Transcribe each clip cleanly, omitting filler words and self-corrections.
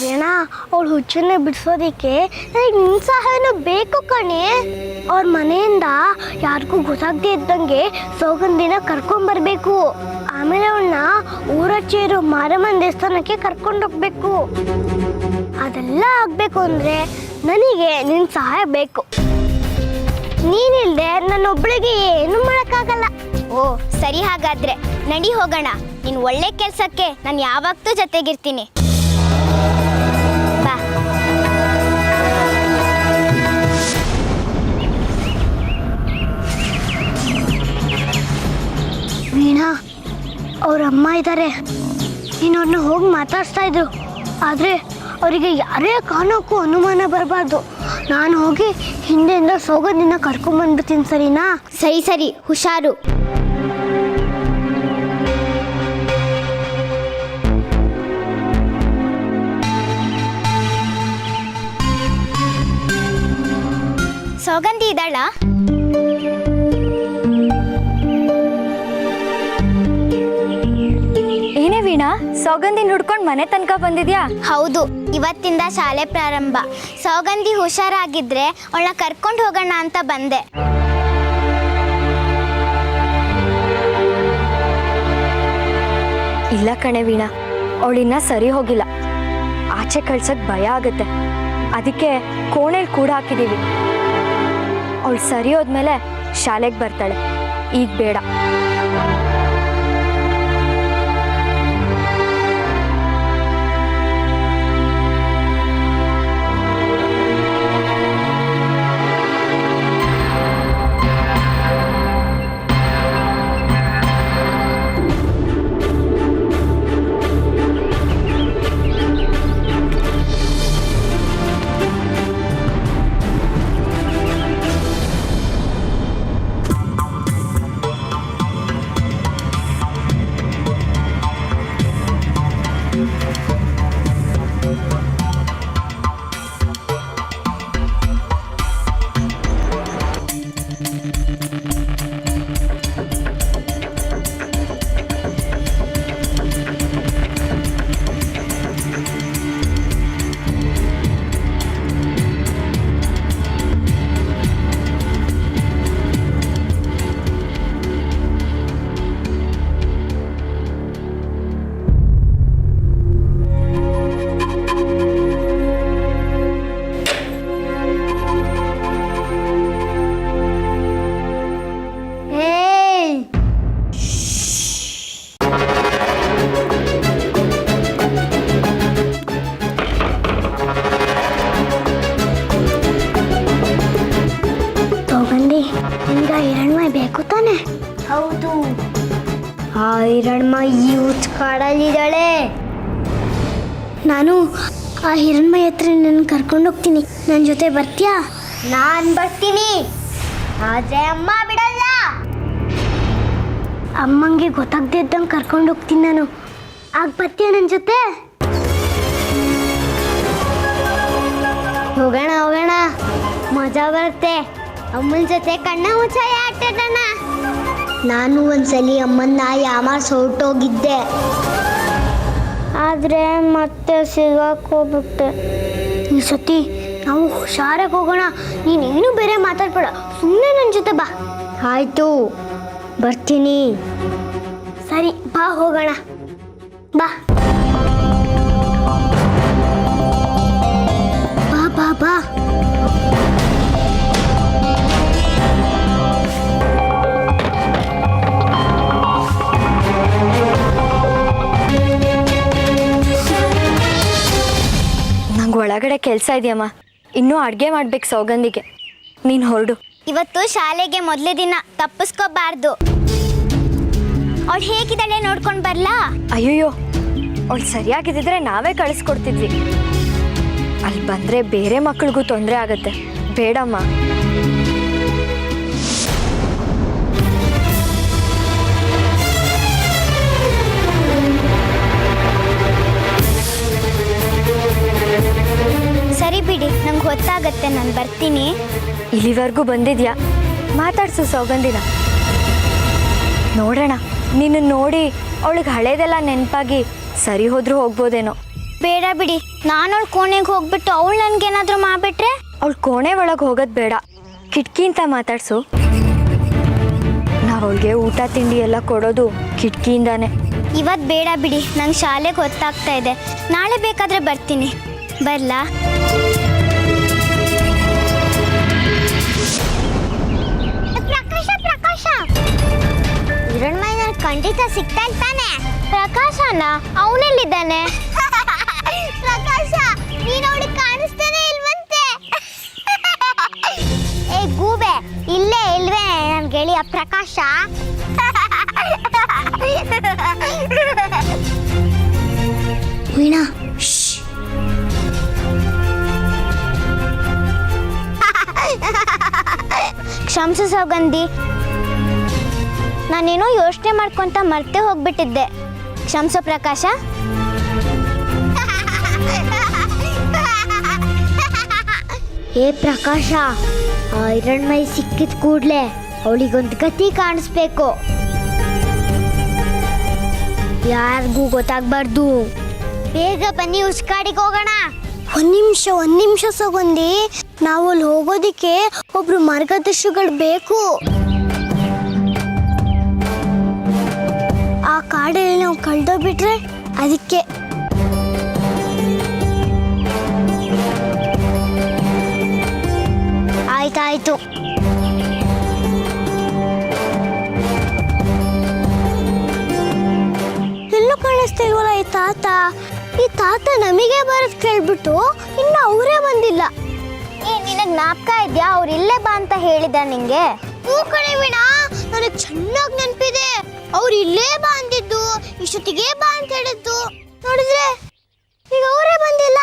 ರೇಣಾ ಅವಳು ಹುಚ್ಚನ್ನೇ ಬಿಡಿಸೋದಿಕ್ಕೆ ನನಗೆ ನಿನ್ನ ಸಹಾಯನೂ ಬೇಕು ಕಣೆ. ಅವ್ರ ಮನೆಯಿಂದ ಯಾರಿಗೂ ಗೊತ್ತಾಗದೆ ಇದ್ದಂಗೆ ಸೌಗಂಧಿನ ಕರ್ಕೊಂಡ್ಬರ್ಬೇಕು. ಆಮೇಲೆ ಅವಳನ್ನ ಊರಾಚೆ ಇರೋ ಮಾರಮ್ಮನ ದೇವಸ್ಥಾನಕ್ಕೆ ಕರ್ಕೊಂಡೋಗ್ಬೇಕು. ಅದೆಲ್ಲ ಆಗಬೇಕು ಅಂದರೆ ನನಗೆ ನಿನ್ನ ಸಹಾಯ ಬೇಕು. ನೀನಿಲ್ಲದೆ ನನ್ನೊಬ್ಬಳಿಗೆ ಏನು ಮಾಡೋಕ್ಕಾಗಲ್ಲ. ಓ ಸರಿ, ಹಾಗಾದ್ರೆ ನಡಿ ಹೋಗೋಣ. ನೀನು ಒಳ್ಳೆ ಕೆಲಸಕ್ಕೆ ನಾನು ಯಾವತ್ತೂ ಜೊತೆಗಿರ್ತೀನಿ. ಬಾ. ವೀಣಾ, ಅವ್ರ ಅಮ್ಮ ಇದ್ದಾರೆ. ನೀನು ಅವ್ರನ್ನ ಹೋಗಿ ಮಾತಾಡ್ಸ್ತಾ ಇದ್ರು. ಆದರೆ ಅವರಿಗೆ ಯಾರೇ ಕಾರಣಕ್ಕೂ ಅನುಮಾನ ಬರಬಾರ್ದು. ನಾನು ಹೋಗಿ ಹಿಂದೆಯಿಂದ ಸೌಗಂಧಿನ ಕರ್ಕೊಂಬಂದ್ಬಿಡ್ತೀನಿ, ಸರಿನಾ? ಸರಿ ಸರಿ, ಹುಷಾರು. ಸೌಗಂಧಿ ಇದ್ದಾಳ? ಏನೇ ವೀಣಾ, ಸೌಗಂಧಿ ಹುಡ್ಕೊಂಡು ಮನೆ ತನಕ ಬಂದಿದ್ಯಾ? ಹೌದು, ಇವತ್ತಿಂದ ಶಾಲೆ ಪ್ರಾರಂಭ. ಸೌಗಂಧಿ ಹುಷಾರಾಗಿದ್ರೆ ಅವಳನ್ನ ಕರ್ಕೊಂಡು ಹೋಗೋಣ ಅಂತ ಬಂದೆ. ಇಲ್ಲ ಕಣೆ ವೀಣಾ, ಅವಳಿನ್ನ ಸರಿ ಹೋಗಿಲ್ಲ. ಆಚೆ ಕಳ್ಸಕ್ ಭಯ ಆಗುತ್ತೆ. ಅದಕ್ಕೆ ಕೋಣೆಲ್ ಕೂಡ ಹಾಕಿದೀವಿ. ಅವಳು ಸರಿ ಹೋದ್ಮೇಲೆ ಶಾಲೆಗೆ ಬರ್ತಾಳೆ. ಈಗ ಬೇಡ. ಹೌದು, ಆ ಹಿರಣ್ಮ ಯೂತ್ ಕಾಡಲ್ಲಿದ್ದಾಳೆ. ನಾನು ಆ ಹಿರಣ್ಮಯ ಹತ್ರ ನನ್ನ ಕರ್ಕೊಂಡು ಹೋಗ್ತೀನಿ. ನನ್ನ ಜೊತೆ ಬರ್ತೀಯಾ? ನಾನು ಬರ್ತೀನಿ, ಆದ್ರೆ ಅಮ್ಮ ಬಿಡಲ್ಲ. ಅಮ್ಮಂಗೆ ಗೊತ್ತಾಗದೆ ಇದ್ದಂಗೆ ಕರ್ಕೊಂಡು ಹೋಗ್ತೀನಿ ನಾನು. ಆಗ ಬರ್ತೀಯ ನನ್ನ ಜೊತೆ? ಹೋಗೋಣ ಹೋಗೋಣ, ಮಜಾ ಬರುತ್ತೆ. ಅಮ್ಮನ ಜೊತೆ ಕಣ್ಣ ಮುಚ್ಚಾಯ ಆಟಾಡೋಣ. ನಾನು ಒಂದ್ಸಲಿ ಅಮ್ಮನ್ನ ಯಾಮಾರ್ಸ್ ಹೊರಟೋಗಿದ್ದೆ, ಆದರೆ ಮತ್ತೆ ಸಿಗಾಕೋಗ್ಬಿಟ್ಟೆ. ಈ ಸತಿ ನಾವು ಹುಷಾರಾಗಿ ಹೋಗೋಣ. ನೀನೇನು ಬೇರೆ ಮಾತಾಡ್ಬೇಡ, ಸುಮ್ಮನೆ ನನ್ನ ಜೊತೆ ಬಾ. ಆಯಿತು, ಬರ್ತೀನಿ. ಸರಿ, ಬಾ ಹೋಗೋಣ. ಬಾ ಬಾ ಬಾ ಬಾ. ನಂಗೆ ಒಳಗಡೆ ಕೆಲಸ ಇದೆಯಮ್ಮ. ಇನ್ನೂ ಅಡುಗೆ ಮಾಡ್ಬೇಕು ಸೌಗಂಧಿಗೆ. ನೀನು ಹೊರಡು. ಇವತ್ತು ಶಾಲೆಗೆ ಮೊದಲೇ ದಿನ, ತಪ್ಪಿಸ್ಕೋಬಾರ್ದು. ಅವಳು ಹೇಗಿದ್ದಾಳೆ ನೋಡ್ಕೊಂಡು ಬರ್ಲಾ? ಅಯ್ಯಯ್ಯೋ, ಅವಳು ಸರಿಯಾಗಿದ್ದಿದ್ರೆ ನಾವೇ ಕಳಿಸ್ಕೊಡ್ತಿದ್ವಿ. ಅಲ್ಲಿ ಬಂದರೆ ಬೇರೆ ಮಕ್ಕಳಿಗೂ ತೊಂದರೆ ಆಗತ್ತೆ. ಬೇಡಮ್ಮ. ಸರಿ ಬಿಡಿ, ನಂಗೆ ಗೊತ್ತಾಗತ್ತೆ, ನಾನು ಬರ್ತೀನಿ. ಇಲ್ಲಿವರೆಗೂ ಬಂದಿದ್ಯಾ, ಮಾತಾಡ್ಸು ಸೌಗಂಧಿನ. ನೋಡೋಣ, ನಿನ್ನ ನೋಡಿ ಅವಳಿಗೆ ಹಳೇದೆಲ್ಲ ನೆನಪಾಗಿ ಸರಿ ಹೋದ್ರೂ ಹೋಗ್ಬೋದೇನೋ. ಬೇಡ ಬಿಡಿ, ನಾನು ಅವಳ ಕೋಣೆಗೆ ಹೋಗ್ಬಿಟ್ಟು ಅವಳು ನನ್ಗೇನಾದ್ರೂ ಮಾಡ್ಬಿಟ್ರೆ? ಅವಳು ಕೋಣೆ ಒಳಗೆ ಹೋಗೋದು ಬೇಡ, ಕಿಟಕಿಯಿಂದ ಮಾತಾಡ್ಸು. ನಾವು ಅವಳಿಗೆ ಊಟ ತಿಂಡಿ ಎಲ್ಲ ಕೊಡೋದು ಕಿಟಕಿಯಿಂದಾನೆ. ಇವತ್ತು ಬೇಡ ಬಿಡಿ, ನಂಗೆ ಶಾಲೆಗೆ ಹೊತ್ತಾಗ್ತಾ ಇದೆ. ನಾಳೆ ಬೇಕಾದ್ರೆ ಬರ್ತೀನಿ. ಬರ್ಲಾ? ಪ್ರಕಾಶ ಪ್ರಕಾಶ, ಹಿರಣ್ಮೈ ನನ್ ಖಂಡಿತ ಸಿಗ್ತಾ ಇರ್ತಾನೆ. ಪ್ರಕಾಶನ? ಅವನೆಲ್ಲಿದ್ದಾನೆ? ಪ್ರಕಾಶ, ನೀನು ಅವಳಿಗೆ ಕಾಣಿಸ್ತಾನೆ ಇಲ್ವಂತೆ. ಏ ಗೂಬೆ, ಇಲ್ಲೇ ಇಲ್ವೇ ನನ್ ಗೆಳೆಯ ಪ್ರಕಾಶ? ವೀಣಾ, ಕ್ಷಮಿಸು ಸೌಗಂಧಿ, ನಾನೇನೋ ಯೋಚನೆ ಮಾಡ್ಕೊಂತ ಮರ್ತೇ ಹೋಗ್ಬಿಟ್ಟಿದ್ದೆ. ಕ್ಷಮಿಸು ಪ್ರಕಾಶ. ಏ ಪ್ರಕಾಶ, ಆ ಹಿರಣ್ಮೈ ಸಿಕ್ಕಿದ ಕೂಡ್ಲೆ ಅವಳಿಗೊಂದು ಗತಿ ಕಾಣಿಸ್ಬೇಕು. ಯಾರಿಗೂ ಗೊತ್ತಾಗ್ಬಾರ್ದು. ಬೇಗ ಬನ್ನಿ, ಉಸ್ಕಾಡಿಗೆ ಹೋಗೋಣ. ಒಂದ್ ನಿಮಿಷ ಸೌಗಂಧಿ, ನಾವು ಅಲ್ಲಿ ಹೋಗೋದಿಕ್ಕೆ ಒಬ್ರು ಮಾರ್ಗದರ್ಶಿಗಳು ಬೇಕು. ಆ ಕಾಡಲ್ಲಿ ನಾವು ಕಳ್ದೋಗ್ಬಿಟ್ರೆ ಅದಕ್ಕೆ. ಆಯ್ತಾಯ್ತು. ಎಲ್ಲೂ ಕಾಣಿಸ್ತಾ ಇಲ್ವಲ್ಲ ಈ ತಾತ ನಮಗೆ ಬರೋದ್ ಕೇಳ್ಬಿಟ್ಟು ಇನ್ನು ಅವರೇ ಬಂದಿಲ್ಲ. ನಿನಗೆ ಜ್ಞಾಪಕ ಇದೆಯಾ? ಅವ್ರು ಇಲ್ಲೇ ಬಾ ಅಂತ ಹೇಳಿದ ನಿಂಗೆ? ಹೂ ಕಣೆ ವೀಣಾ, ನನಗೆ ಚೆನ್ನಾಗಿ ನೆನಪಿದೆ. ಅವ್ರು ಇಲ್ಲೇ ಬಾ ಅಂದಿದ್ದು, ಇಷ್ಟೊತ್ತಿಗೆ ಬಾ ಅಂತ ಹೇಳಿದ್ದು. ನೋಡಿದ್ರೆ ಈಗ ಅವರೇ ಬಂದಿಲ್ಲ.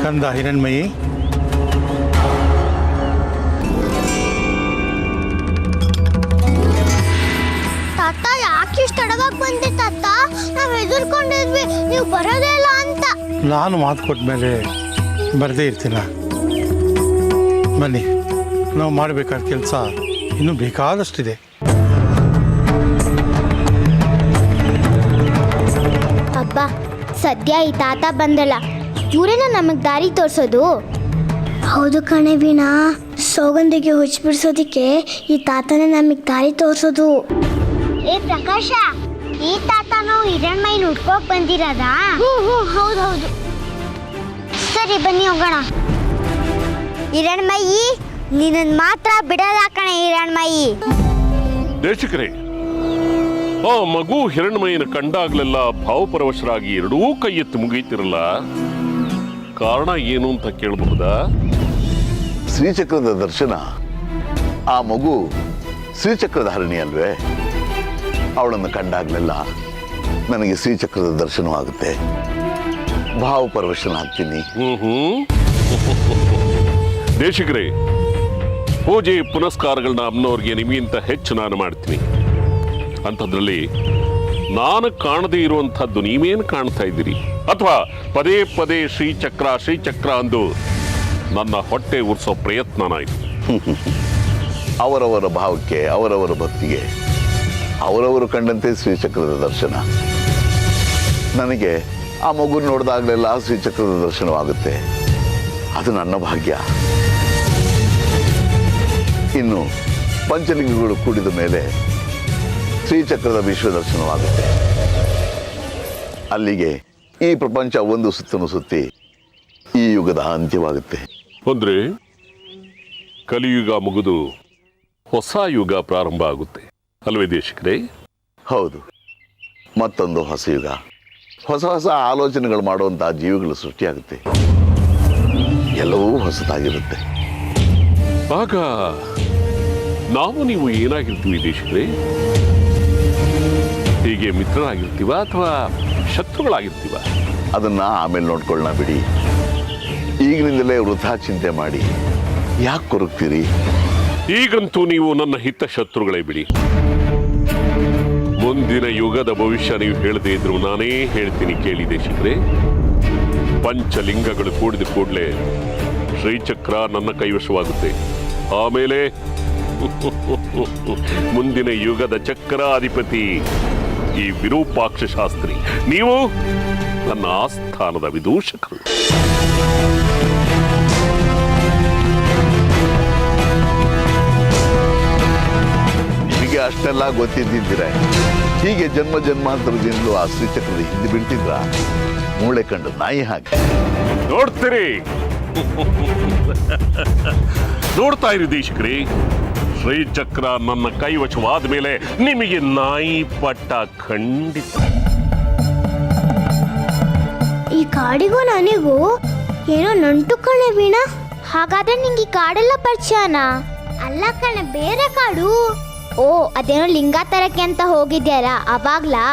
ಕಂದ ಹಿರಣ್ಮಯಿ, ತಾತ ಯಾಕೆ ಇಷ್ಟು ತಡವಾಗಿ ಬಂದೆ ತಾತ? ನಾವು ಹೆದರ್ಕೊಂಡಿದ್ವಿ ನೀವು ಬರೋದೇ ಇಲ್ಲ ಅಂತ. ನಾನು ಮಾತು ಕೊಟ್ಟ ಮೇಲೆ ಬರದೇ ಇರ್ತೀನ. ಬನ್ನಿ, ನಾವು ಮಾಡಬೇಕಾದ ಕೆಲಸ ಇನ್ನೂ ಬೇಕಾದಷ್ಟಿದೆ. ಅಬ್ಬ, ಸದ್ಯ ಈ ತಾತ ಬಂದಲ್ಲ, ಇವರೇನ ನಮಗ್ ದಾರಿ ತೋರ್ಸೋದು? ಹೌದು ಕಣೆ ವೀಣಾ, ಸೌಗಂಧಿಗೆ ಹುಚ್ಚು ಬಿಡಿಸೋದಿಕ್ಕೆ ಈ ತಾತನೇ ನಮಗೆ ದಾರಿ ತೋರಿಸೋದು. ಏ ಪ್ರಕಾಶ, ಈ ತಾತನು ಹಿರಣ್ಮೈನ ಹುಡ್ಕೋಕ್ ಬಂದಿರೋದಾ? ಹೌದೌದು. ಸರಿ ಬನ್ನಿ ಹೋಗೋಣ. ಹಿರಣ್ಮಯಿ, ನಿನ್ನನ್ ಮಾತ್ರ ಬಿಡಲ್ಲ ಕಣೆ ಹಿರಣ್ಮಯಿ. ದೇಶಿಕರೇ, ಆ ಮಗು ಹಿರಣ್ಮಯಿನ ಕಂಡಾಗ್ಲೆಲ್ಲ ಭಾವಪರವಶರಾಗಿ ಎರಡೂ ಕೈ ಎತ್ತಿ ಮುಗೀತಿರಲ್ಲ, ಕಾರಣ ಏನು ಅಂತ ಕೇಳಬಹುದಾ? ಶ್ರೀಚಕ್ರದ ದರ್ಶನ. ಆ ಮಗು ಶ್ರೀಚಕ್ರದ ಹರಣಿ ಅಲ್ವೇ? ಅವಳನ್ನು ಕಂಡಾಗ್ಲೆಲ್ಲ ನನಗೆ ಶ್ರೀಚಕ್ರದ ದರ್ಶನವಾಗುತ್ತೆ, ಭಾವಪರವಶನಾಗ್ತೀನಿ. ದೇಶಿಕರೇ, ಪೂಜೆ ಪುನಸ್ಕಾರಗಳನ್ನ ಅಮ್ಮನವ್ರಿಗೆ ನಿಮಗಿಂತ ಹೆಚ್ಚು ನಾನು ಮಾಡ್ತೀನಿ. ಅಂಥದ್ರಲ್ಲಿ ನಾನು ಕಾಣದೇ ಇರುವಂಥದ್ದು ನೀವೇನು ಕಾಣ್ತಾ ಇದ್ದೀರಿ? ಅಥವಾ ಪದೇ ಪದೇ ಶ್ರೀಚಕ್ರ ಅಂದು ನನ್ನ ಹೊಟ್ಟೆ ಉರ್ಸೋ ಪ್ರಯತ್ನನಾಯಿತು. ಅವರವರ ಭಾವಕ್ಕೆ, ಅವರವರ ಭಕ್ತಿಗೆ ಅವರವರು ಕಂಡಂತೆ ಶ್ರೀಚಕ್ರದ ದರ್ಶನ. ನನಗೆ ಆ ಮಗು ನೋಡಿದಾಗಲೆಲ್ಲ ಶ್ರೀಚಕ್ರದ ದರ್ಶನವಾಗುತ್ತೆ. ಅದು ನನ್ನ ಭಾಗ್ಯ. ಇನ್ನು ಪಂಚಲಿಂಗಗಳು ಕೂಡಿದ ಮೇಲೆ ಶ್ರೀಚಕ್ರದ ವಿಶ್ವ ದರ್ಶನವಾಗುತ್ತೆ. ಅಲ್ಲಿಗೆ ಈ ಪ್ರಪಂಚ ಒಂದು ಸುತ್ತನ್ನು ಸುತ್ತಿ ಈ ಯುಗದ ಅಂತ್ಯವಾಗುತ್ತೆ. ಅಂದ್ರೆ ಕಲಿಯುಗ ಮುಗಿದು ಹೊಸ ಯುಗ ಪ್ರಾರಂಭ ಆಗುತ್ತೆ ಅಲ್ವೇ ದೇಶಿಕರೇ? ಹೌದು, ಮತ್ತೊಂದು ಹೊಸ ಯುಗ, ಹೊಸ ಹೊಸ ಆಲೋಚನೆಗಳು ಮಾಡುವಂತಹ ಜೀವಿಗಳು ಸೃಷ್ಟಿಯಾಗುತ್ತೆ. ಎಲ್ಲವೂ ಹೊಸದಾಗಿರುತ್ತೆ. ಆಗ ನಾವು ನೀವು ಏನಾಗಿರ್ತೀವಿ ದೇಶಿಕರೇ? ಹೀಗೆ ಮಿತ್ರರಾಗಿರ್ತೀವ ಅಥವಾ ಶತ್ರುಗಳಾಗಿರ್ತೀವ? ಅದನ್ನ ಆಮೇಲೆ ನೋಡ್ಕೊಳ್ಳೋಣ ಬಿಡಿ. ಈಗಿನಿಂದಲೇ ವೃಥಾ ಚಿಂತೆ ಮಾಡಿ ಯಾಕೆ ಕೊರಗ್ತೀರಿ? ಈಗಂತೂ ನೀವು ನನ್ನ ಹಿತ ಶತ್ರುಗಳೇ ಬಿಡಿ. ಮುಂದಿನ ಯುಗದ ಭವಿಷ್ಯ ನೀವು ಹೇಳದೇ ಇದ್ರು ನಾನೇ ಹೇಳ್ತೀನಿ ಕೇಳಿ ದೇಶಿಕರೇ. ಪಂಚಲಿಂಗಗಳು ಕೂಡಿದ ಕೂಡಲೇ ಶ್ರೀಚಕ್ರ ನನ್ನ ಕೈವಶವಾಗುತ್ತೆ. ಆಮೇಲೆ ಮುಂದಿನ ಯುಗದ ಚಕ್ರಾಧಿಪತಿ ಈ ವಿರೂಪಾಕ್ಷ ಶಾಸ್ತ್ರಿ. ನೀವು ನನ್ನ ಆಸ್ಥಾನದ ವಿದೂಷಕರು. ನಿಮಗೆ ಅಷ್ಟೆಲ್ಲ ಗೊತ್ತಿದ್ದಿದ್ದೀರ. ಹೀಗೆ ಜನ್ಮ ಜನ್ಮಾಂತರದಿಂದಲೂ ಆ ಶ್ರೀಚಕ್ರದ ಹಿಂದೆ ಬೀಳ್ತಿದ್ರ ಮೂಳೆ ಕಂಡು ನಾಯಿ ಹಾಗೆ. ನೋಡ್ತೀರಿ, ನೋಡ್ತಾ ಇರಿ ದೇಶಿಕರೇ. ಶ್ರೀಚಕ್ರ ನನ್ನ ಕೈವಶವಾದ ಮೇಲೆ ನಿಮಗೆ ನಾಯಿ ಪಟ್ಟ ಖಂಡಿತ. ಈ ಕಾಡಿಗೂ ನನಗೂ ಏನೋ ನಂಟು ಕಣೆ ವೀಣಾ. ಹಾಗಾದ್ರೆ ನಿಂಗೆ ಈ ಕಾಡೆಲ್ಲ ಪರಿಚಯನಾ? ಅಲ್ಲ ಕಣೆ, ಬೇರೆ ಕಾಡು. ಓ, ಅದೇನೋ ಲಿಂಗ ತರಕ್ಕೆ ಅಂತ ಹೋಗಿದ್ಯಾರ ಅವಾಗ್ಲಾ?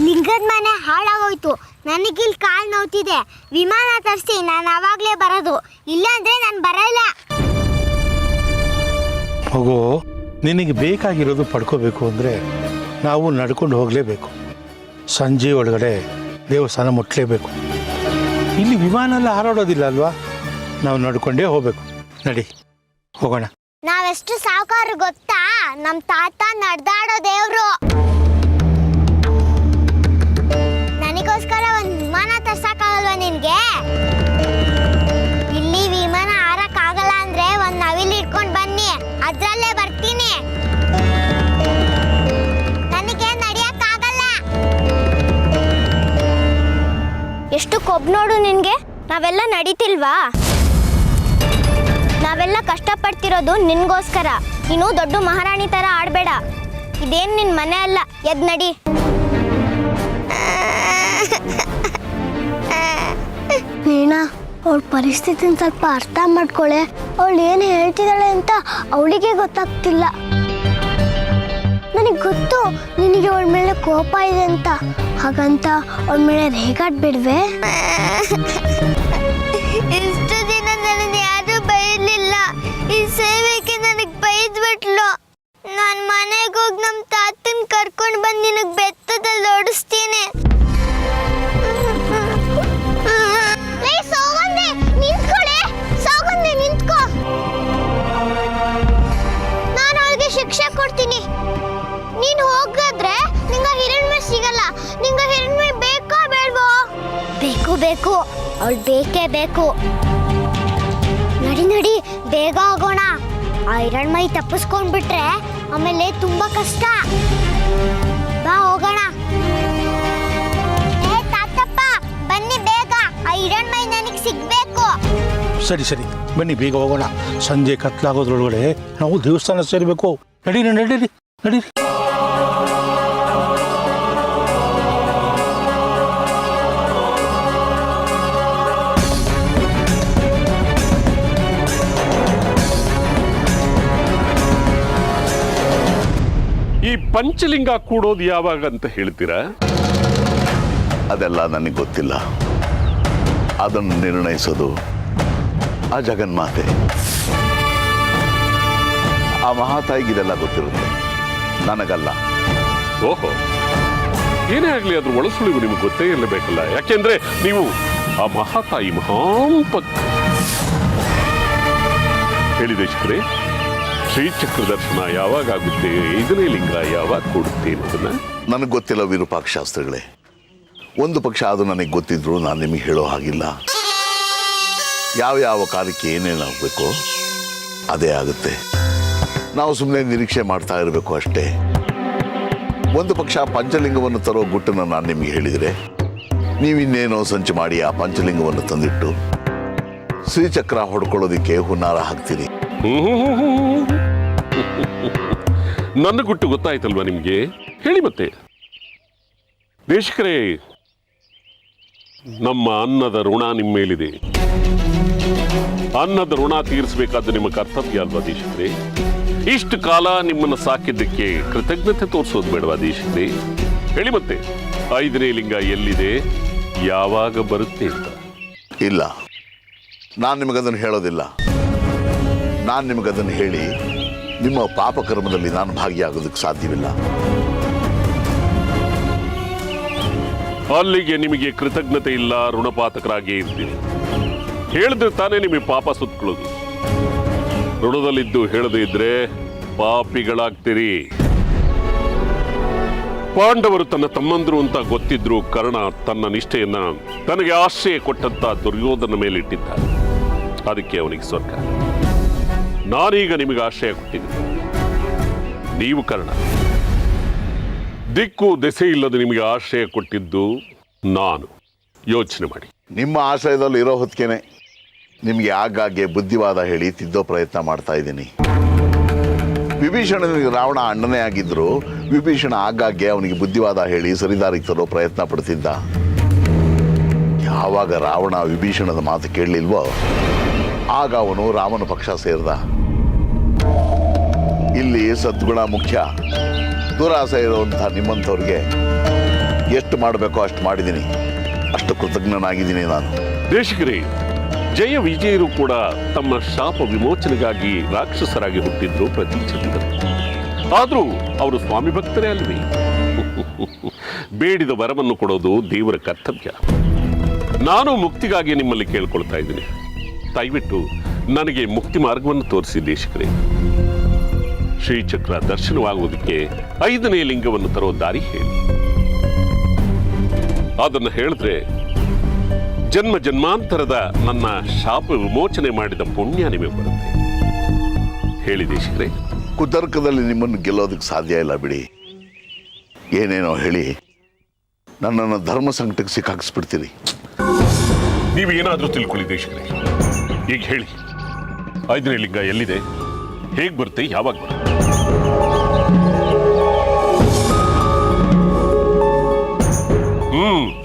ಲಿಂಗದ ಮನೆ ಹಾಳಾಗೋಯ್ತು. ನನಗಿಲ್ಲಿ ಕಾಲು ನೋವ್ತಿದೆ. ವಿಮಾನ ತರಿಸಿ ನಾನು ಅವಾಗಲೇ ಬರೋದು, ಇಲ್ಲಾಂದ್ರೆ ನಾನು ಬರಲ್ಲ. ಮಗು, ನಿನಗೆ ಬೇಕಾಗಿರೋದು ಪಡ್ಕೋಬೇಕು ಅಂದರೆ ನಾವು ನಡ್ಕೊಂಡು ಹೋಗಲೇಬೇಕು. ಸಂಜೆ ಒಳಗಡೆ ದೇವಸ್ಥಾನ ಮುಟ್ಟಲೇಬೇಕು. ಇಲ್ಲಿ ವಿಮಾನ ಎಲ್ಲ ಹಾರಾಡೋದಿಲ್ಲ ಅಲ್ವಾ, ನಾವು ನಡ್ಕೊಂಡೇ ಹೋಗಬೇಕು. ನಡಿ ಹೋಗೋಣ. ನಾವೆಷ್ಟು ಸಾವುಕಾರ ಗೊತ್ತಾ? ನಮ್ಮ ತಾತ ನಡೆದಾಡೋ ದೇವ್ರು. ನನಗೋಸ್ಕರ ಒಂದು ವಿಮಾನ ತರ್ಸಕ್ಕಾಗಲ್ವಾ ನಿನ್ಗೆ? ಇಲ್ಲಿ ವಿಮಾನ ಹಾರಕ್ಕಾಗಲ್ಲ ಅಂದ್ರೆ ಒಂದು ನವಿಲು ಇಟ್ಕೊಂಡು ಬನ್ನಿ, ಅದ್ರಲ್ಲೇ ಬರ್ತೀನಿ. ನನಗೆ ನಡೆಯಕ್ಕಾಗಲ್ಲ. ಎಷ್ಟು ಕೊಬ್ಬು ನೋಡು ನಿನ್ಗೆ. ನಾವೆಲ್ಲ ನಡೀತಿಲ್ವಾ? ನಾವೆಲ್ಲ ಕಷ್ಟಪಡ್ತಿರೋದು ನಿನ್ಗೋಸ್ಕರ. ನೀನು ದೊಡ್ಡ ಮಹಾರಾಣಿ ತರ ಆಡ್ಬೇಡ. ಇದೇನ್ ನಿನ್ ಮನೆ ಅಲ್ಲ, ಎದ್ ನಡಿ. ವೀಣಾ, ಅವಳ ಪರಿಸ್ಥಿತಿನ ಸ್ವಲ್ಪ ಅರ್ಥ ಮಾಡ್ಕೊಳ್ಳೆ. ಅವಳು ಏನು ಹೇಳ್ತಿದ್ದಾಳೆ ಅಂತ ಅವಳಿಗೆ ಗೊತ್ತಾಗ್ತಿಲ್ಲ. ನನಗೆ ಗೊತ್ತು ನಿನಗೆ ಅವಳ ಮೇಲೆ ಕೋಪ ಇದೆ ಅಂತ. ಹಾಗಂತ ಅವಳ ಮೇಲೆ ರೇಗಾಡ್ಬಿಡ್ವೆ. ಇಷ್ಟು ದಿನ ನನ್ನ ಯಾರು ಬೈಲಿಲ್ಲ. ಈ ಸೇವೆಗೆ ನನಗೆ ಬೈದ್ಬಿಟ್ಲು. ನಾನು ಮನೆಗೆ ಹೋಗಿ ನಮ್ಮ ತಾತನ ಕರ್ಕೊಂಡು ಬಂದು ನಿನಗೆ ಬೆತ್ತದಲ್ಲಿ ಓಡಿಸ್ತೀನಿ. ನಾನು ಅವಳಿಗೆ ಶಿಕ್ಷೆ ಕೊಡ್ತೀನಿ. ನೀನು ಹೋಗಾದ್ರೆ ನಿಂಗೆ ಹಿರಣ್ಮೆ ಸಿಗಲ್ಲ. ನಿಂಗೆ ಹಿರಣ್ಮೆ ಬೇಕೋ ಬೇಡವೋ? ಬೇಕು ಬೇಕು, ಅವಳು ಬೇಕೇ ಬೇಕು. ನಡಿ ನಡಿ, ಬೇಗ ಹೋಗೋಣ. ಆ ಹಿರಣ್ಮೈ ತಪ್ಪಿಸ್ಕೊಂಡ್ಬಿಟ್ರೆ ಆಮೇಲೆ ತುಂಬಾ ಕಷ್ಟ. ಬಾ ಹೋಗೋಣ. ಏ ತಾತಪ್ಪ, ಬನ್ನಿ ಬೇಗ. ಆ ಹಿರಣ್ಮೈ ನನಗೆ ಸಿಗ್ಬೇಕು. ಸರಿ ಸರಿ, ಬನ್ನಿ ಬೇಗ ಹೋಗೋಣ. ಸಂಜೆ ಕತ್ಲಾಗೋದ್ರೊಳಗಡೆ ನಾವು ದೇವಸ್ಥಾನ ಸೇರಬೇಕು. ನಡೀರಿ ನಡೀರಿ ನಡೀರಿ. ಈ ಪಂಚಲಿಂಗ ಕೂಡೋದು ಯಾವಾಗ ಅಂತ ಹೇಳ್ತೀರಾ? ಅದೆಲ್ಲ ನನಗೆ ಗೊತ್ತಿಲ್ಲ. ಅದನ್ನು ನಿರ್ಣಯಿಸೋದು ಆ ಜಗನ್ಮಾತೆ. ಆ ಮಹಾತಾಯಿಗೆ ಇದೆಲ್ಲ ಗೊತ್ತಿರುತ್ತೆ, ನನಗಲ್ಲ. ಓಹೋ, ಏನೇ ಆಗಲಿ ಅದ್ರ ಒಳಸುಳಿವು ನಿಮ್ಗೆ ಗೊತ್ತೇ ಇರಲೇಬೇಕಲ್ಲ. ಯಾಕೆಂದ್ರೆ ನೀವು ಆ ಮಹಾತಾಯಿ ಮಹಾಂಪಕ್. ಹೇಳಿ ದೇಶಿಕರೇ, ಶ್ರೀಚಕ್ರ ದರ್ಶನ ಯಾವಾಗ ಆಗುತ್ತೆ, 5ನೇ ಲಿಂಗ ಯಾವಾಗ ಕೊಡುತ್ತೆ ಅನ್ನೋದನ್ನ ನನಗೆ ಗೊತ್ತಿಲ್ಲ ವಿರೂಪಾಕ್ಷ ಶಾಸ್ತ್ರಿಗಳೇ. ಒಂದು ಪಕ್ಷ ಅದು ನನಗೆ ಗೊತ್ತಿದ್ರು ನಾನು ನಿಮಗೆ ಹೇಳೋ ಹಾಗಿಲ್ಲ. ಯಾವ ಯಾವ ಕಾಲಕ್ಕೆ ಏನೇನಾಗಬೇಕು ಅದೇ ಆಗುತ್ತೆ. ನಾವು ಸುಮ್ಮನೆ ನಿರೀಕ್ಷೆ ಮಾಡ್ತಾ ಇರಬೇಕು ಅಷ್ಟೇ. ಒಂದು ಪಕ್ಷ ಪಂಚಲಿಂಗವನ್ನು ತರೋ ಗುಟ್ಟನ್ನು ನಾನು ನಿಮಗೆ ಹೇಳಿದರೆ, ನೀವಿನ್ನೇನೋ ಸಂಚು ಮಾಡಿ ಆ ಪಂಚಲಿಂಗವನ್ನು ತಂದಿಟ್ಟು ಶ್ರೀಚಕ್ರ ಹೊಡ್ಕೊಳ್ಳೋದಿಕ್ಕೆ ಹುನ್ನಾರ ಹಾಕ್ತೀರಿ. ನನ್ನ ಗುಟ್ಟು ಗೊತ್ತಾಯ್ತಲ್ವಾ ನಿಮಗೆ? ಹೇಳಿ ಮತ್ತೆ. ದೇಶಿಕರೇ, ನಮ್ಮ ಅನ್ನದ ಋಣ ನಿಮ್ಮ ಮೇಲಿದೆ. ಅನ್ನದ ಋಣ ತೀರಿಸಬೇಕಾದ ನಿಮ್ಮ ಕರ್ತವ್ಯ ಅಲ್ವಾ ದೇಶಿಕರೇ? ಇಷ್ಟು ಕಾಲ ನಿಮ್ಮನ್ನು ಸಾಕಿದ್ದಕ್ಕೆ ಕೃತಜ್ಞತೆ ತೋರಿಸೋದು ಬೇಡವಾ ದೇಶಿಕರೇ? ಹೇಳಿ ಮತ್ತೆ, 5ನೇ ಲಿಂಗ ಎಲ್ಲಿದೆ, ಯಾವಾಗ ಬರುತ್ತೆ ಅಂತ? ಇಲ್ಲ, ನಾನು ನಿಮಗದನ್ನು ಹೇಳೋದಿಲ್ಲ. ನಾನು ನಿಮಗದನ್ನು ಹೇಳಿ ನಿಮ್ಮ ಪಾಪಕರ್ಮದಲ್ಲಿ ನಾನು ಭಾಗಿಯಾಗೋದಕ್ಕೆ ಸಾಧ್ಯವಿಲ್ಲ. ಅಲ್ಲಿಗೆ ನಿಮಗೆ ಕೃತಜ್ಞತೆ ಇಲ್ಲ, ಋಣಪಾತಕರಾಗಿಯೇ ಇರ್ತೀನಿ. ಹೇಳಿದ್ರೆ ತಾನೇ ನಿಮಗೆ ಪಾಪ ಸುತ್ತಕೊಳ್ಳೋದು. ಋಣದಲ್ಲಿದ್ದು ಹೇಳದೇ ಇದ್ರೆ ಪಾಪಿಗಳಾಗ್ತೀರಿ. ಪಾಂಡವರು ತನ್ನ ತಮ್ಮಂದ್ರು ಅಂತ ಗೊತ್ತಿದ್ರು ಕರ್ಣ ತನ್ನ ನಿಷ್ಠೆಯನ್ನ ತನಗೆ ಆಶ್ರಯ ಕೊಟ್ಟಂತ ದುರ್ಯೋಧನ ಮೇಲಿಟ್ಟಿದ್ದ. ಅದಕ್ಕೆ ಅವನಿಗೆ ಸ್ವರ್ಗ. ನಾನೀಗ ನಿಮಗೆ ಆಶ್ರಯ ಕೊಟ್ಟಿದ್ದೀನಿ. ನೀವು ಕರ್ಣ. ದಿಕ್ಕು ದೆಸೆ ಇಲ್ಲದೆ ನಿಮಗೆ ಆಶ್ರಯ ಕೊಟ್ಟಿದ್ದು ನಾನು. ಯೋಚನೆ ಮಾಡಿ. ನಿಮ್ಮ ಆಶ್ರಯದಲ್ಲಿ ಇರೋ ಹೊತ್ತಿಗೆನೆ ನಿಮಗೆ ಆಗಾಗ್ಗೆ ಬುದ್ಧಿವಾದ ಹೇಳಿ ತಿದ್ದೋ ಪ್ರಯತ್ನ ಮಾಡ್ತಾ ಇದ್ದೀನಿ. ವಿಭೀಷಣನಿಗೆ ರಾವಣ ಅಣ್ಣನೇ ಆಗಿದ್ರು ವಿಭೀಷಣ ಆಗಾಗ್ಗೆ ಅವನಿಗೆ ಬುದ್ಧಿವಾದ ಹೇಳಿ ಸರಿದಾರಿಗೆ ತರೋ ಪ್ರಯತ್ನ ಪಡ್ತಿದ್ದ. ಯಾವಾಗ ರಾವಣ ವಿಭೀಷಣದ ಮಾತು ಕೇಳಲಿಲ್ವೋ ಆಗ ಅವನು ರಾಮನ ಪಕ್ಷ ಸೇರ್ದ. ಇಲ್ಲಿ ಸದ್ಗುಣ ಮುಖ್ಯ. ದುರಾಸೆ ಇರುವಂತಹ ನಿಮ್ಮಂಥವ್ರಿಗೆ ಎಷ್ಟು ಮಾಡಬೇಕೋ ಅಷ್ಟು ಮಾಡಿದ್ದೀನಿ. ಅಷ್ಟು ಕೃತಜ್ಞನಾಗಿದ್ದೀನಿ ನಾನು. ದೇಶಿಕರೇ, ಜಯ ವಿಜಯರು ಕೂಡ ತಮ್ಮ ಶಾಪ ವಿಮೋಚನೆಗಾಗಿ ರಾಕ್ಷಸರಾಗಿ ಹುಟ್ಟಿದ್ರು ಪ್ರತೀಕ್ಷಿಸಿದರು. ಆದರೂ ಅವರು ಸ್ವಾಮಿ ಭಕ್ತರೇ ಅಲ್ವೇ? ಬೇಡಿದ ವರವನ್ನು ಕೊಡೋದು ದೇವರ ಕರ್ತವ್ಯ. ನಾನು ಮುಕ್ತಿಗಾಗಿ ನಿಮ್ಮಲ್ಲಿ ಕೇಳ್ಕೊಳ್ತಾ ಇದ್ದೀನಿ. ದಯವಿಟ್ಟು ನನಗೆ ಮುಕ್ತಿ ಮಾರ್ಗವನ್ನು ತೋರಿಸಿ ದೇಶಿಕರೇ. ಶ್ರೀಚಕ್ರ ದರ್ಶನವಾಗುವುದಕ್ಕೆ 5ನೇ ಲಿಂಗವನ್ನು ತರೋ ದಾರಿ ಹೇಳಿ. ಅದನ್ನು ಹೇಳಿದ್ರೆ ಜನ್ಮ ಜನ್ಮಾಂತರದ ನನ್ನ ಶಾಪ ವಿಮೋಚನೆ ಮಾಡಿದ ಪುಣ್ಯ ನಿಮಗೆ ಬರುತ್ತೆ. ಹೇಳಿ ದೇಶಿಕರೇ. ಕುತರ್ಕದಲ್ಲಿ ನಿಮ್ಮನ್ನು ಗೆಲ್ಲೋದಕ್ಕೆ ಸಾಧ್ಯ ಇಲ್ಲ ಬಿಡಿ. ಏನೇನೋ ಹೇಳಿ ನನ್ನನ್ನು ಧರ್ಮ ಸಂಕಟಕ್ಕೆ ಸಿಕ್ಕಾಕಿಸ್ಬಿಡ್ತೀರಿ. ನೀವು ಏನಾದರೂ ತಿಳ್ಕೊಳ್ಳಿ ದೇಶಿಕರೇ. ಈಗ ಹೇಳಿ, 5ನೇ ಲಿಂಗ ಎಲ್ಲಿದೆ, ಹೇಗೆ ಬರುತ್ತೆ, ಯಾವಾಗ ಬರುತ್ತೆ?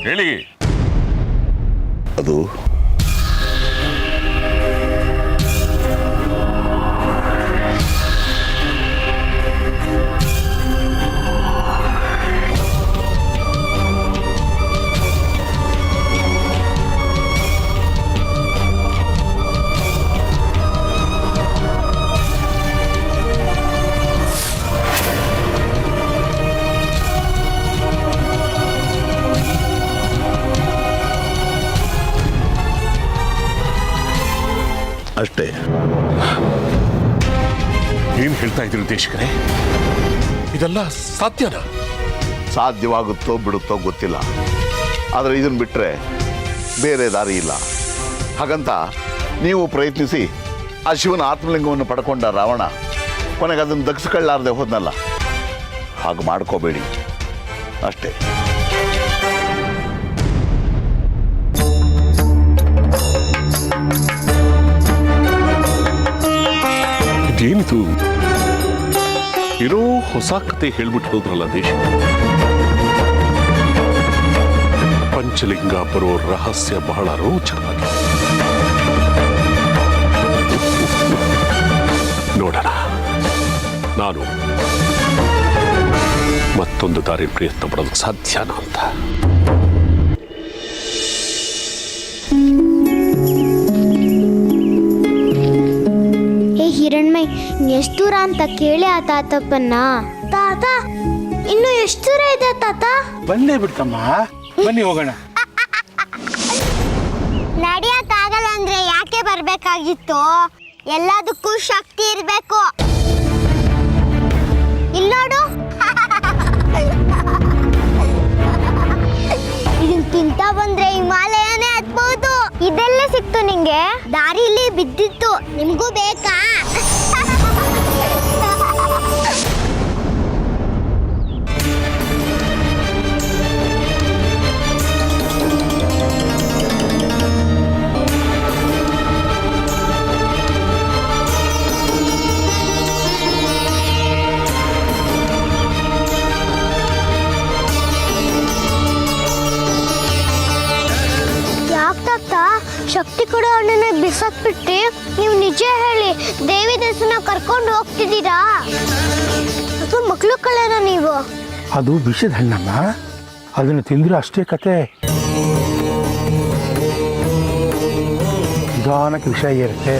ಹೇಳಿ. ಅದು ಅಷ್ಟೇ. ಏನ್ ಹೇಳ್ತಾ ಇದ್ದೀರಿ ದೇಶಿಕರೇ? ಇದೆಲ್ಲ ಸಾಧ್ಯನಾ? ಸಾಧ್ಯವಾಗುತ್ತೋ ಬಿಡುತ್ತೋ ಗೊತ್ತಿಲ್ಲ. ಆದರೆ ಇದನ್ನು ಬಿಟ್ಟರೆ ಬೇರೆ ದಾರಿ ಇಲ್ಲ. ಹಾಗಂತ ನೀವು ಪ್ರಯತ್ನಿಸಿ ಆ ಶಿವನ ಆತ್ಮಲಿಂಗವನ್ನು ಪಡ್ಕೊಂಡ ರಾವಣ ಕೊನೆಗೆ ಅದನ್ನು ದಕ್ಸ್ಕೊಳ್ಳಾರ್ದೆ ಹೋದ್ನಲ್ಲ. ಹಾಗೆ ಮಾಡ್ಕೋಬೇಡಿ ಅಷ್ಟೇ. ಇದೇನಿದು? ಇರೋ ಹೊಸ ಕತೆ ಹೇಳ್ಬಿಟ್ಟು ಹೋದ್ರಲ್ಲ ದೇಶ. ಪಂಚಲಿಂಗ ಬರೋ ರಹಸ್ಯ ಬಹಳ ರೋಚಕವಾಗಿದೆ. ನೋಡೋಣ, ನಾನು ಮತ್ತೊಂದು ದಾರಿ ಪ್ರಯತ್ನ ಪಡೋದಕ್ಕೆ ಸಾಧ್ಯನಾ ಅಂತ. ಹಿರಣ್ಮಯ್, ಎಷ್ಟು ದೂರ ಅಂತ ಕೇಳಿ ಆ ತಾತಪ್ಪನ್ನ. ತಾತ ಇನ್ನು ಎಷ್ಟು ದೂರ ಇದೆ ತಾತ? ಬಂದೇ ಬಿಡ್ತಮ್ಮ, ಬನ್ನಿ ಹೋಗೋಣ. ನಡೆಯಕ್ಕಾಗಲ್ಲ ಅಂದ್ರೆ ಯಾಕೆ ಬರ್ಬೇಕಾಗಿತ್ತು? ಎಲ್ಲದಕ್ಕೂ ಶಕ್ತಿ ಇರ್ಬೇಕು. ಇಲ್ಲಿ ನೋಡು, ಇದನ್ ತಿಂತ ಬಂದ್ರೆ ಹಿಮಾಲಯನೇ ಹತ್ಬಹುದು. ಇದೆಲ್ಲ ಸಿಕ್ತು ನಿಂಗೆ? ದಾರಿಲಿ ಬಿದ್ದಿತ್ತು. ನಿಮ್ಗೂ ಬೇಕಾ? ಶಕ್ತಿ ಕೊಡೋ ಹಣ್ಣನ್ನ ಬಿಸಾಕ್ಬಿಟ್ಟು ನೀವು ನಿಜ ಹೇಳಿ ದೇವಿ ದೇವಸ್ಥಾನ ಕರ್ಕೊಂಡು ಹೋಗ್ತಿದ್ದೀರಾ? ಅದು ಮಕ್ಕಳು ಕಳೆನ ನೀವು? ಅದು ವಿಷದ ಹಣ್ಣಮ್ಮ, ಅದನ್ನು ತಿಂದ್ರೆ ಅಷ್ಟೇ ಕತೆ. ನಿಧಾನಕ್ಕೆ ವಿಷ ಇರುತ್ತೆ,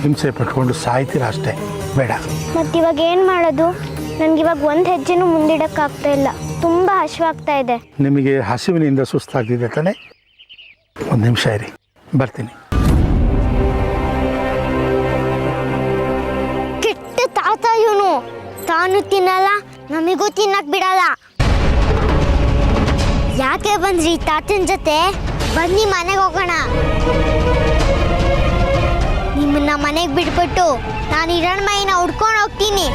ಹಿಂಸೆ ಪಟ್ಕೊಂಡು ಸಾಯ್ತೀರ ಅಷ್ಟೇ. ಬೇಡ. ಮತ್ತಿವಾಗ ಏನು ಮಾಡೋದು? ನನಗಿವಾಗ ಒಂದು ಹೆಜ್ಜೆನೂ ಮುಂದಿಡಕ್ಕಾಗ್ತಾ ಇಲ್ಲ. ತುಂಬ ಹಸಿವಾಗ್ತಾ ಇದೆ. ನಿಮಗೆ ಹಸಿವಿನಿಂದ ಸುಸ್ತಾಗ್ತಿದೆ ತಾನೆ? ಒಂದು ನಿಮಿಷ ಇರಿ, ಬರ್ತೀನಿ. ಕೆಟ್ಟ ತಾತ ಇವನು. ತಾನು ತಿನ್ನಲ್ಲ, ನಮಿಗೂ ತಿನ್ನಕ್ ಬಿಡಲ್ಲ. ಯಾಕೆ ಬಂದ್ರಿ ತಾತನ ಜೊತೆ? ಬನ್ನಿ ಮನೆಗೆ ಹೋಗೋಣ. ನಿಮ್ಮನ್ನ ಮನೆಗೆ ಬಿಟ್ಬಿಟ್ಟು ನಾನು ಹಿರಣ್ಮಯ್ಯನ ಹುಡ್ಕೊಂಡು ಹೋಗ್ತೀನಿ.